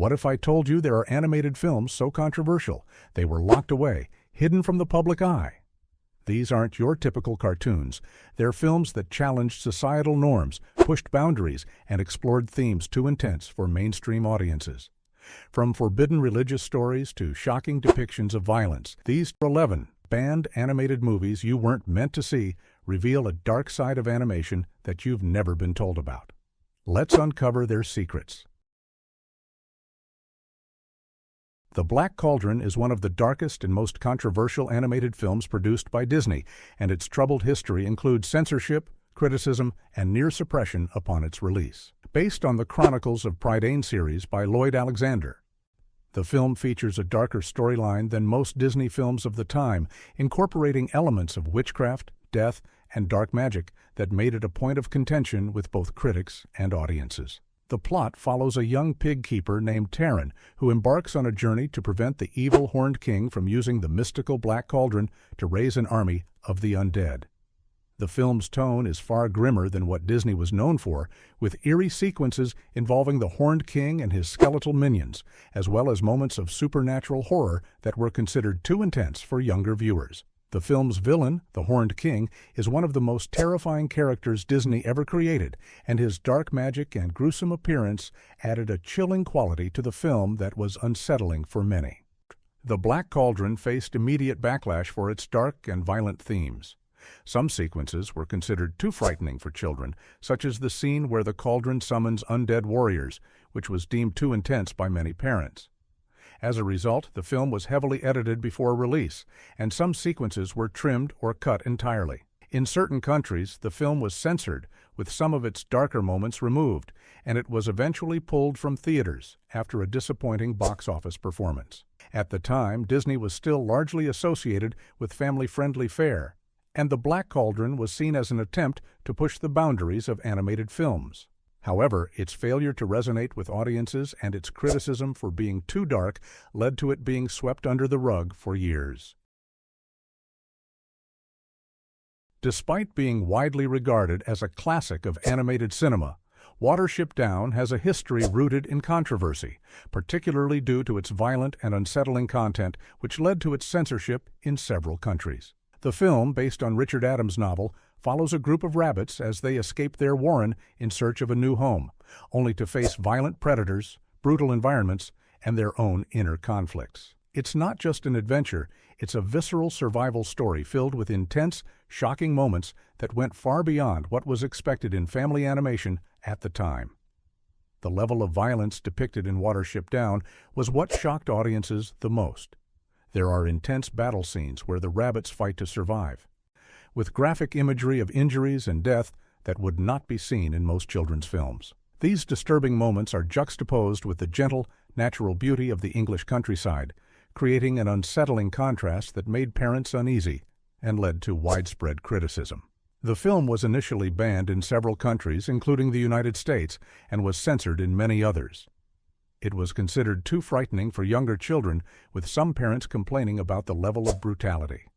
What if I told you there are animated films so controversial they were locked away, hidden from the public eye? These aren't your typical cartoons. They're films that challenged societal norms, pushed boundaries, and explored themes too intense for mainstream audiences. From forbidden religious stories to shocking depictions of violence, these 11 banned animated movies you weren't meant to see reveal a dark side of animation that you've never been told about. Let's uncover their secrets. The Black Cauldron is one of the darkest and most controversial animated films produced by Disney, and its troubled history includes censorship, criticism, and near suppression upon its release. Based on the Chronicles of Prydain series by Lloyd Alexander, the film features a darker storyline than most Disney films of the time, incorporating elements of witchcraft, death, and dark magic that made it a point of contention with both critics and audiences. The plot follows a young pig keeper named Taran, who embarks on a journey to prevent the evil Horned King from using the mystical Black Cauldron to raise an army of the undead. The film's tone is far grimmer than what Disney was known for, with eerie sequences involving the Horned King and his skeletal minions, as well as moments of supernatural horror that were considered too intense for younger viewers. The film's villain, the Horned King, is one of the most terrifying characters Disney ever created, and his dark magic and gruesome appearance added a chilling quality to the film that was unsettling for many. The Black Cauldron faced immediate backlash for its dark and violent themes. Some sequences were considered too frightening for children, such as the scene where the cauldron summons undead warriors, which was deemed too intense by many parents. As a result, the film was heavily edited before release, and some sequences were trimmed or cut entirely. In certain countries, the film was censored, with some of its darker moments removed, and it was eventually pulled from theaters after a disappointing box office performance. At the time, Disney was still largely associated with family-friendly fare, and The Black Cauldron was seen as an attempt to push the boundaries of animated films. However, its failure to resonate with audiences and its criticism for being too dark led to it being swept under the rug for years. Despite being widely regarded as a classic of animated cinema, Watership Down has a history rooted in controversy, particularly due to its violent and unsettling content, which led to its censorship in several countries. The film, based on Richard Adams' novel, follows a group of rabbits as they escape their warren in search of a new home, only to face violent predators, brutal environments, and their own inner conflicts. It's not just an adventure, it's a visceral survival story filled with intense, shocking moments that went far beyond what was expected in family animation at the time. The level of violence depicted in Watership Down was what shocked audiences the most. There are intense battle scenes where the rabbits fight to survive, with graphic imagery of injuries and death that would not be seen in most children's films. These disturbing moments are juxtaposed with the gentle, natural beauty of the English countryside, creating an unsettling contrast that made parents uneasy and led to widespread criticism. The film was initially banned in several countries, including the United States, and was censored in many others. It was considered too frightening for younger children, with some parents complaining about the level of brutality.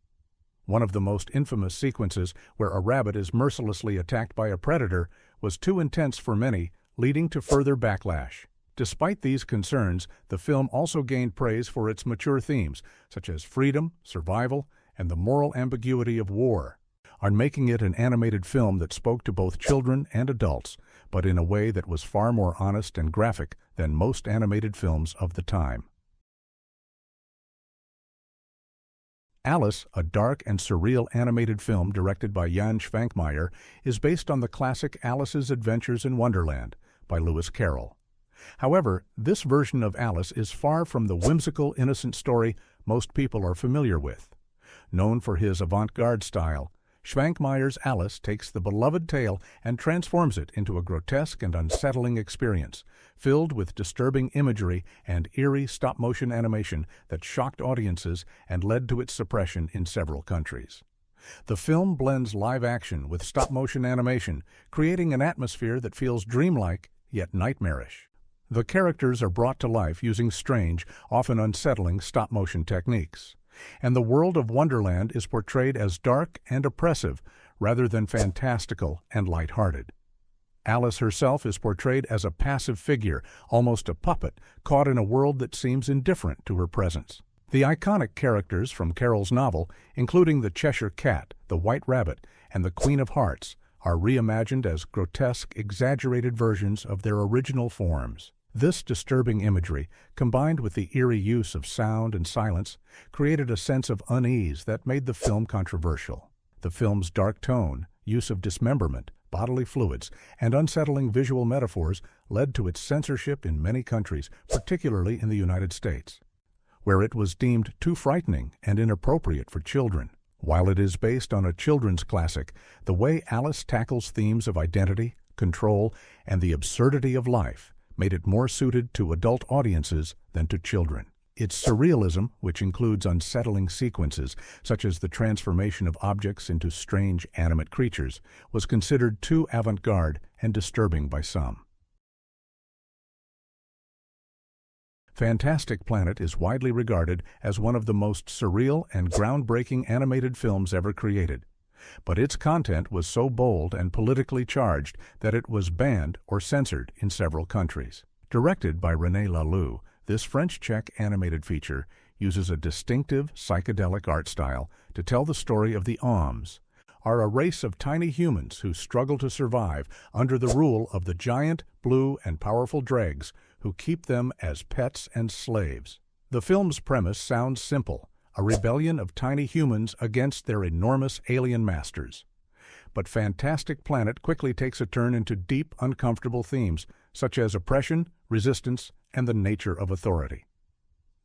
One of the most infamous sequences, where a rabbit is mercilessly attacked by a predator, was too intense for many, leading to further backlash. Despite these concerns, the film also gained praise for its mature themes, such as freedom, survival, and the moral ambiguity of war, on making it an animated film that spoke to both children and adults, but in a way that was far more honest and graphic than most animated films of the time. Alice, a dark and surreal animated film directed by Jan Schwankmeyer, is based on the classic Alice's Adventures in Wonderland by Lewis Carroll. However, this version of Alice is far from the whimsical, innocent story most people are familiar with. Known for his avant-garde style, Schwankmeyer's Alice takes the beloved tale and transforms it into a grotesque and unsettling experience, filled with disturbing imagery and eerie stop-motion animation that shocked audiences and led to its suppression in several countries. The film blends live action with stop-motion animation, creating an atmosphere that feels dreamlike yet nightmarish. The characters are brought to life using strange, often unsettling stop-motion techniques, and the world of Wonderland is portrayed as dark and oppressive rather than fantastical and lighthearted. Alice herself is portrayed as a passive figure, almost a puppet, caught in a world that seems indifferent to her presence. The iconic characters from Carol's novel, including the Cheshire Cat, the White Rabbit, and the Queen of Hearts, are reimagined as grotesque, exaggerated versions of their original forms. This disturbing imagery, combined with the eerie use of sound and silence, created a sense of unease that made the film controversial. The film's dark tone, use of dismemberment, bodily fluids, and unsettling visual metaphors led to its censorship in many countries, particularly in the United States, where it was deemed too frightening and inappropriate for children. While it is based on a children's classic, the way Alice tackles themes of identity, control, and the absurdity of life made it more suited to adult audiences than to children. Its surrealism, which includes unsettling sequences, such as the transformation of objects into strange animate creatures, was considered too avant-garde and disturbing by some. Fantastic Planet is widely regarded as one of the most surreal and groundbreaking animated films ever created. But its content was so bold and politically charged that it was banned or censored in several countries. Directed by René Laloux, this French-Czech animated feature uses a distinctive psychedelic art style to tell the story of the Oms, are a race of tiny humans who struggle to survive under the rule of the giant, blue, and powerful dregs who keep them as pets and slaves. The film's premise sounds simple: a rebellion of tiny humans against their enormous alien masters. But Fantastic Planet quickly takes a turn into deep, uncomfortable themes such as oppression, resistance, and the nature of authority.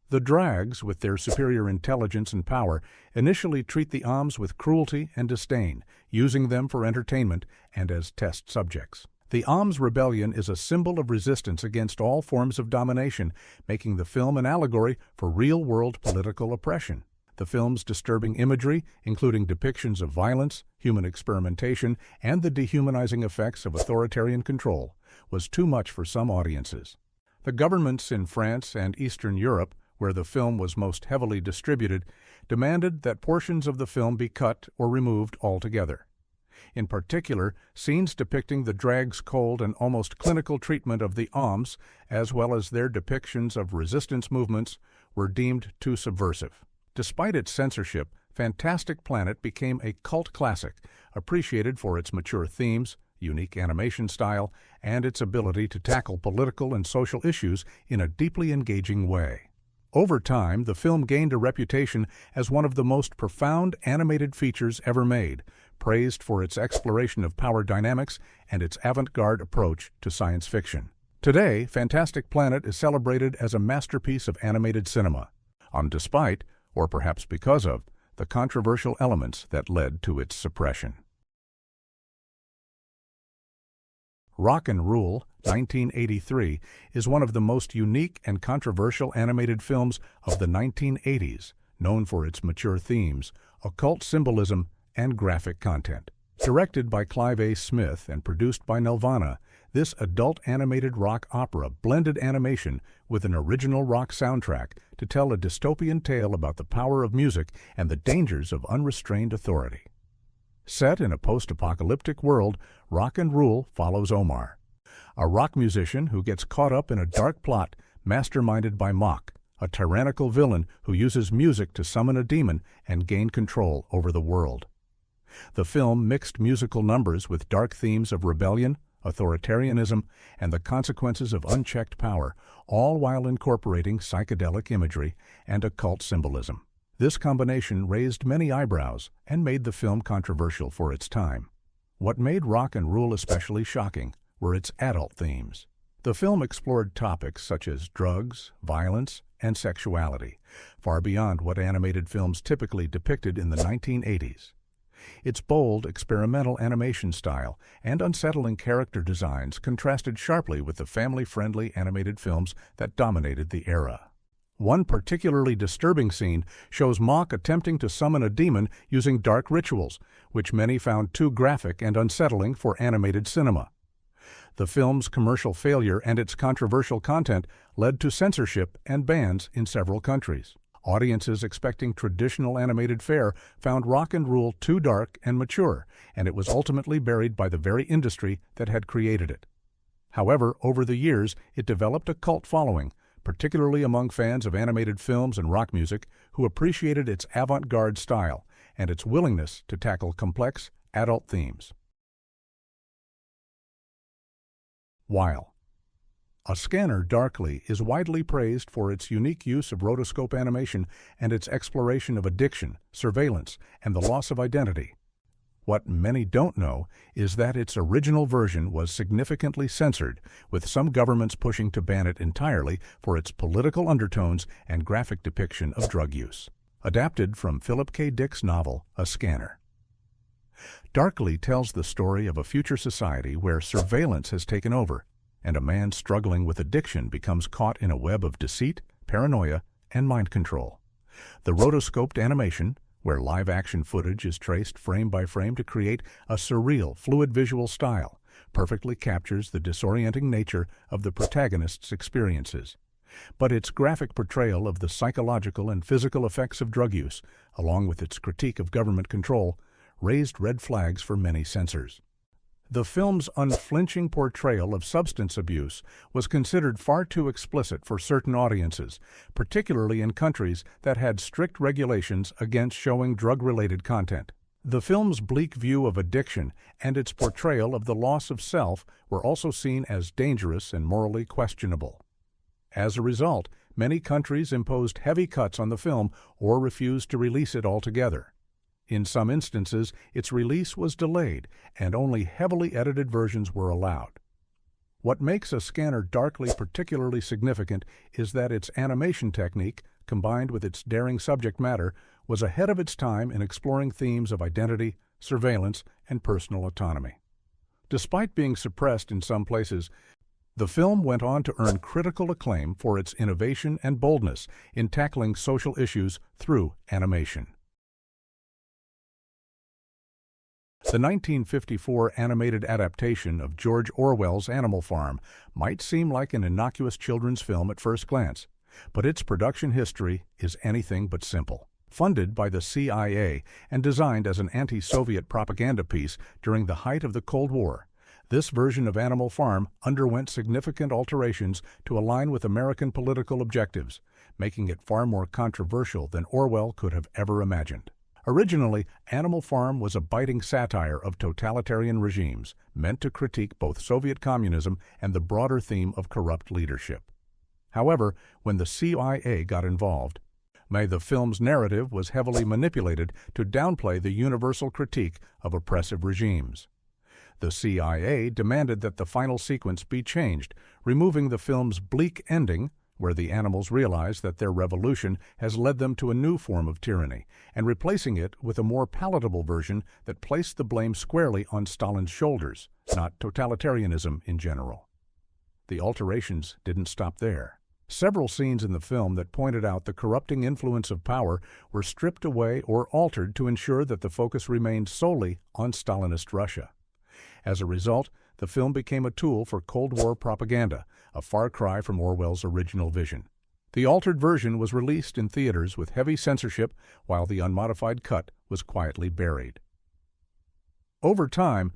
The Drags, with their superior intelligence and power, initially treat the Oms with cruelty and disdain, using them for entertainment and as test subjects. The Oms rebellion is a symbol of resistance against all forms of domination, making the film an allegory for real-world political oppression. The film's disturbing imagery, including depictions of violence, human experimentation, and the dehumanizing effects of authoritarian control, was too much for some audiences. The governments in France and Eastern Europe, where the film was most heavily distributed, demanded that portions of the film be cut or removed altogether. In particular, scenes depicting the Drags' cold and almost clinical treatment of the Oms, as well as their depictions of resistance movements, were deemed too subversive. Despite its censorship, Fantastic Planet became a cult classic, appreciated for its mature themes, unique animation style, and its ability to tackle political and social issues in a deeply engaging way. Over time, the film gained a reputation as one of the most profound animated features ever made, praised for its exploration of power dynamics and its avant-garde approach to science fiction. Today, Fantastic Planet is celebrated as a masterpiece of animated cinema, despite, or perhaps because of, the controversial elements that led to its suppression. Rock and Rule, 1983, is one of the most unique and controversial animated films of the 1980s, known for its mature themes, occult symbolism, and graphic content. Directed by Clive A. Smith and produced by Nelvana, this adult animated rock opera blended animation with an original rock soundtrack to tell a dystopian tale about the power of music and the dangers of unrestrained authority. Set in a post-apocalyptic world, Rock and Rule follows Omar, a rock musician who gets caught up in a dark plot masterminded by Mach, a tyrannical villain who uses music to summon a demon and gain control over the world. The film mixed musical numbers with dark themes of rebellion, authoritarianism, and the consequences of unchecked power, all while incorporating psychedelic imagery and occult symbolism. This combination raised many eyebrows and made the film controversial for its time. What made Rock and Rule especially shocking were its adult themes. The film explored topics such as drugs, violence, and sexuality, far beyond what animated films typically depicted in the 1980s. Its bold, experimental animation style and unsettling character designs contrasted sharply with the family-friendly animated films that dominated the era. One particularly disturbing scene shows Mach attempting to summon a demon using dark rituals, which many found too graphic and unsettling for animated cinema. The film's commercial failure and its controversial content led to censorship and bans in several countries. Audiences expecting traditional animated fare found rock and roll too dark and mature, and it was ultimately buried by the very industry that had created it. However, over the years, it developed a cult following, particularly among fans of animated films and rock music who appreciated its avant-garde style and its willingness to tackle complex, adult themes. While A Scanner Darkly is widely praised for its unique use of rotoscope animation and its exploration of addiction, surveillance, and the loss of identity, what many don't know is that its original version was significantly censored, with some governments pushing to ban it entirely for its political undertones and graphic depiction of drug use. Adapted from Philip K. Dick's novel, A Scanner. Darkly tells the story of a future society where surveillance has taken over, and a man struggling with addiction becomes caught in a web of deceit, paranoia, and mind control. The rotoscoped animation, where live-action footage is traced frame by frame to create a surreal, fluid visual style, perfectly captures the disorienting nature of the protagonist's experiences. But its graphic portrayal of the psychological and physical effects of drug use, along with its critique of government control, raised red flags for many censors. The film's unflinching portrayal of substance abuse was considered far too explicit for certain audiences, particularly in countries that had strict regulations against showing drug-related content. The film's bleak view of addiction and its portrayal of the loss of self were also seen as dangerous and morally questionable. As a result, many countries imposed heavy cuts on the film or refused to release it altogether. In some instances, its release was delayed, and only heavily edited versions were allowed. What makes A Scanner Darkly particularly significant is that its animation technique, combined with its daring subject matter, was ahead of its time in exploring themes of identity, surveillance, and personal autonomy. Despite being suppressed in some places, the film went on to earn critical acclaim for its innovation and boldness in tackling social issues through animation. The 1954 animated adaptation of George Orwell's Animal Farm might seem like an innocuous children's film at first glance, but its production history is anything but simple. Funded by the CIA and designed as an anti-Soviet propaganda piece during the height of the Cold War, this version of Animal Farm underwent significant alterations to align with American political objectives, making it far more controversial than Orwell could have ever imagined. Originally, Animal Farm was a biting satire of totalitarian regimes, meant to critique both Soviet communism and the broader theme of corrupt leadership. However, when the CIA got involved, the film's narrative was heavily manipulated to downplay the universal critique of oppressive regimes. The CIA demanded that the final sequence be changed, removing the film's bleak ending, where the animals realize that their revolution has led them to a new form of tyranny, and replacing it with a more palatable version that placed the blame squarely on Stalin's shoulders, not totalitarianism in general. The alterations didn't stop there. Several scenes in the film that pointed out the corrupting influence of power were stripped away or altered to ensure that the focus remained solely on Stalinist Russia. As a result, the film became a tool for Cold War propaganda, a far cry from Orwell's original vision. The altered version was released in theaters with heavy censorship, while the unmodified cut was quietly buried. Over time,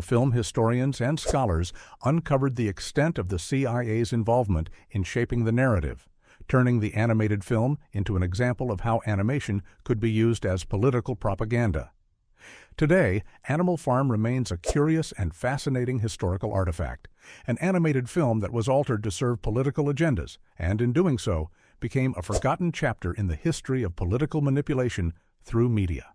film historians and scholars uncovered the extent of the CIA's involvement in shaping the narrative, turning the animated film into an example of how animation could be used as political propaganda. Today, Animal Farm remains a curious and fascinating historical artifact, an animated film that was altered to serve political agendas, and in doing so, became a forgotten chapter in the history of political manipulation through media.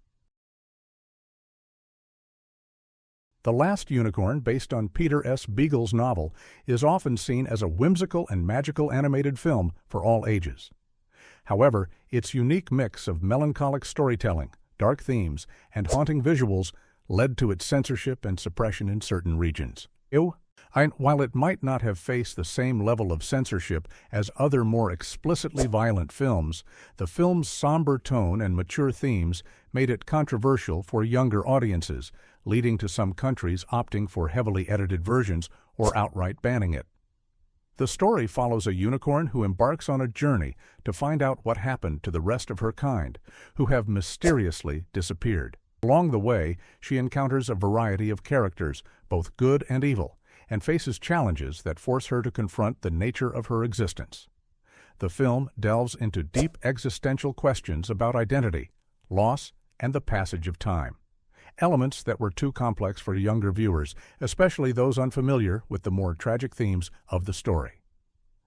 The Last Unicorn, based on Peter S. Beagle's novel, is often seen as a whimsical and magical animated film for all ages. However, its unique mix of melancholic storytelling, dark themes, and haunting visuals led to its censorship and suppression in certain regions. While it might not have faced the same level of censorship as other more explicitly violent films, the film's somber tone and mature themes made it controversial for younger audiences, leading to some countries opting for heavily edited versions or outright banning it. The story follows a unicorn who embarks on a journey to find out what happened to the rest of her kind, who have mysteriously disappeared. Along the way, she encounters a variety of characters, both good and evil, and faces challenges that force her to confront the nature of her existence. The film delves into deep existential questions about identity, loss, and the passage of time, elements that were too complex for younger viewers, especially those unfamiliar with the more tragic themes of the story.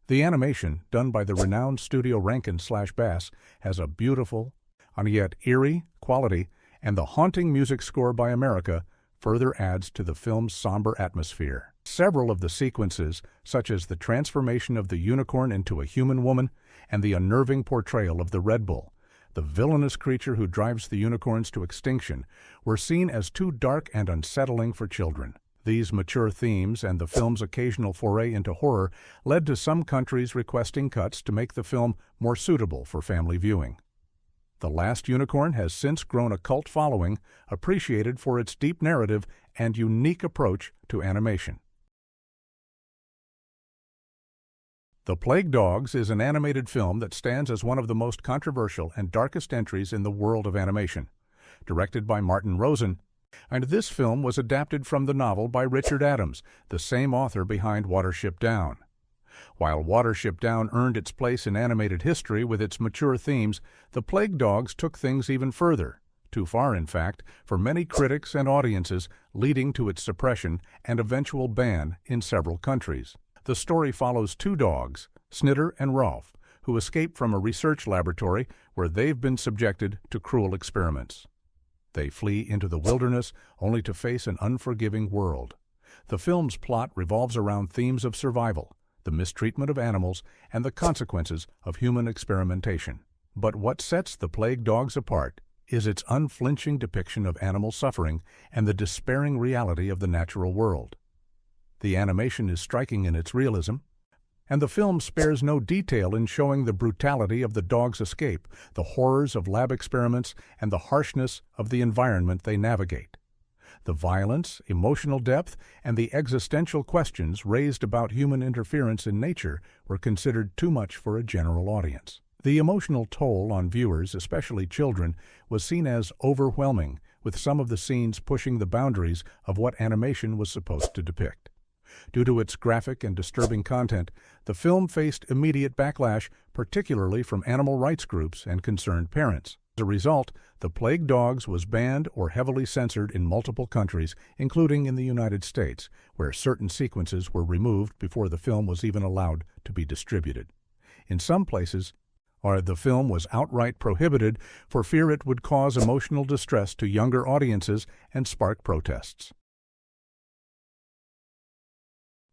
The animation, done by the renowned studio Rankin/Bass, has a beautiful, and yet eerie, quality, and the haunting music score by America further adds to the film's somber atmosphere. Several of the sequences, such as the transformation of the unicorn into a human woman and the unnerving portrayal of the Red Bull, the villainous creature who drives the unicorns to extinction, were seen as too dark and unsettling for children. These mature themes and the film's occasional foray into horror led to some countries requesting cuts to make the film more suitable for family viewing. The Last Unicorn has since grown a cult following, appreciated for its deep narrative and unique approach to animation. The Plague Dogs is an animated film that stands as one of the most controversial and darkest entries in the world of animation. Directed by Martin Rosen, and this film was adapted from the novel by Richard Adams, the same author behind Watership Down. While Watership Down earned its place in animated history with its mature themes, The Plague Dogs took things even further, too far in fact, for many critics and audiences, leading to its suppression and eventual ban in several countries. The story follows two dogs, Snitter and Rolf, who escape from a research laboratory where they've been subjected to cruel experiments. They flee into the wilderness only to face an unforgiving world. The film's plot revolves around themes of survival, the mistreatment of animals, and the consequences of human experimentation. But what sets The Plague Dogs apart is its unflinching depiction of animal suffering and the despairing reality of the natural world. The animation is striking in its realism, and the film spares no detail in showing the brutality of the dogs' escape, the horrors of lab experiments, and the harshness of the environment they navigate. The violence, emotional depth, and the existential questions raised about human interference in nature were considered too much for a general audience. The emotional toll on viewers, especially children, was seen as overwhelming, with some of the scenes pushing the boundaries of what animation was supposed to depict. Due to its graphic and disturbing content, the film faced immediate backlash, particularly from animal rights groups and concerned parents. As a result, The Plague Dogs was banned or heavily censored in multiple countries, including in the United States, where certain sequences were removed before the film was even allowed to be distributed. In some places, the film was outright prohibited for fear it would cause emotional distress to younger audiences and spark protests.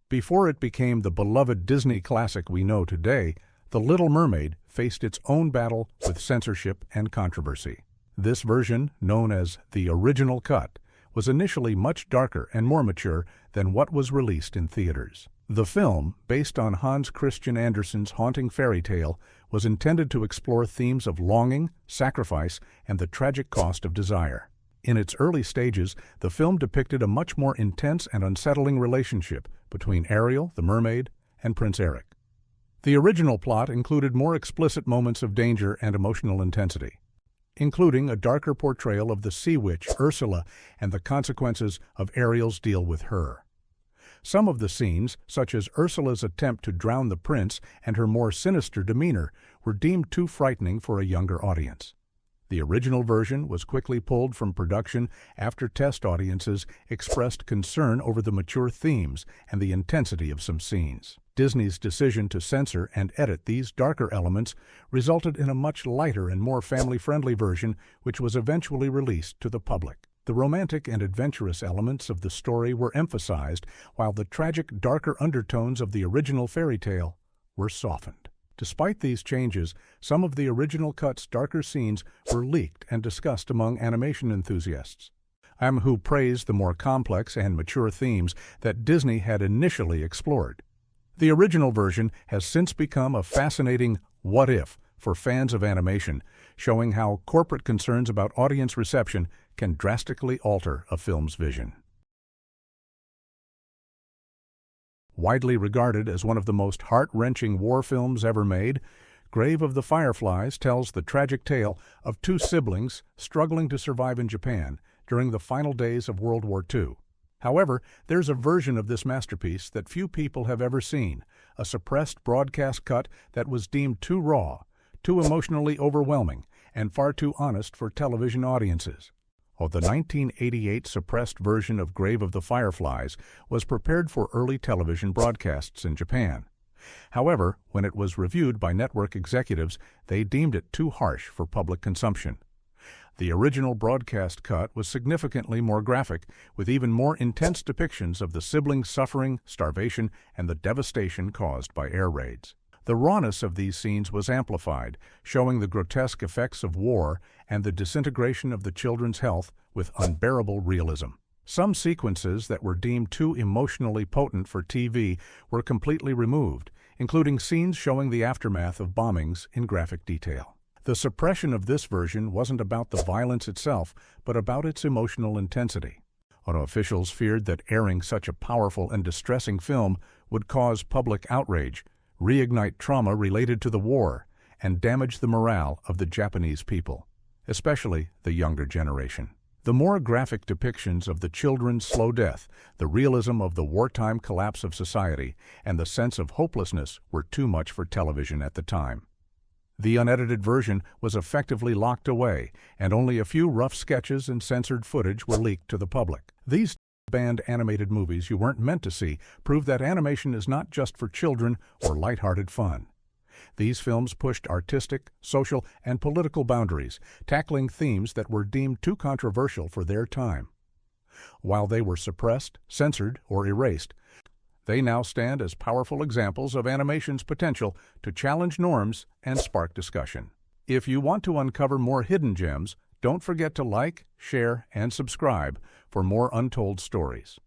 Before it became the beloved Disney classic we know today, The Little Mermaid faced its own battle with censorship and controversy. This version, known as the original cut, was initially much darker and more mature than what was released in theaters. The film, based on Hans Christian Andersen's haunting fairy tale, was intended to explore themes of longing, sacrifice, and the tragic cost of desire. In its early stages, the film depicted a much more intense and unsettling relationship between Ariel, the mermaid, and Prince Eric. The original plot included more explicit moments of danger and emotional intensity, including a darker portrayal of the sea witch Ursula and the consequences of Ariel's deal with her. Some of the scenes, such as Ursula's attempt to drown the prince and her more sinister demeanor, were deemed too frightening for a younger audience. The original version was quickly pulled from production after test audiences expressed concern over the mature themes and the intensity of some scenes. Disney's decision to censor and edit these darker elements resulted in a much lighter and more family-friendly version, which was eventually released to the public. The romantic and adventurous elements of the story were emphasized, while the tragic, darker undertones of the original fairy tale were softened. Despite these changes, some of the original cut's darker scenes were leaked and discussed among animation enthusiasts, who praised the more complex and mature themes that Disney had initially explored. The original version has since become a fascinating what-if for fans of animation, showing how corporate concerns about audience reception can drastically alter a film's vision. Widely regarded as one of the most heart-wrenching war films ever made, Grave of the Fireflies tells the tragic tale of two siblings struggling to survive in Japan during the final days of World War II. However, there's a version of this masterpiece that few people have ever seen, a suppressed broadcast cut that was deemed too raw, too emotionally overwhelming, and far too honest for television audiences. The 1988 suppressed version of Grave of the Fireflies was prepared for early television broadcasts in Japan. However, when it was reviewed by network executives, they deemed it too harsh for public consumption. The original broadcast cut was significantly more graphic, with even more intense depictions of the siblings' suffering, starvation, and the devastation caused by air raids. The rawness of these scenes was amplified, showing the grotesque effects of war and the disintegration of the children's health with unbearable realism. Some sequences that were deemed too emotionally potent for TV were completely removed, including scenes showing the aftermath of bombings in graphic detail. The suppression of this version wasn't about the violence itself, but about its emotional intensity. Officials feared that airing such a powerful and distressing film would cause public outrage, reignite trauma related to the war, and damage the morale of the Japanese people, especially the younger generation. The more graphic depictions of the children's slow death, the realism of the wartime collapse of society, and the sense of hopelessness were too much for television at the time. The unedited version was effectively locked away, and only a few rough sketches and censored footage were leaked to the public. These banned animated movies you weren't meant to see prove that animation is not just for children or lighthearted fun. These films pushed artistic, social, and political boundaries, tackling themes that were deemed too controversial for their time. While they were suppressed, censored, or erased, they now stand as powerful examples of animation's potential to challenge norms and spark discussion. If you want to uncover more hidden gems, don't forget to like, share, and subscribe for more untold stories.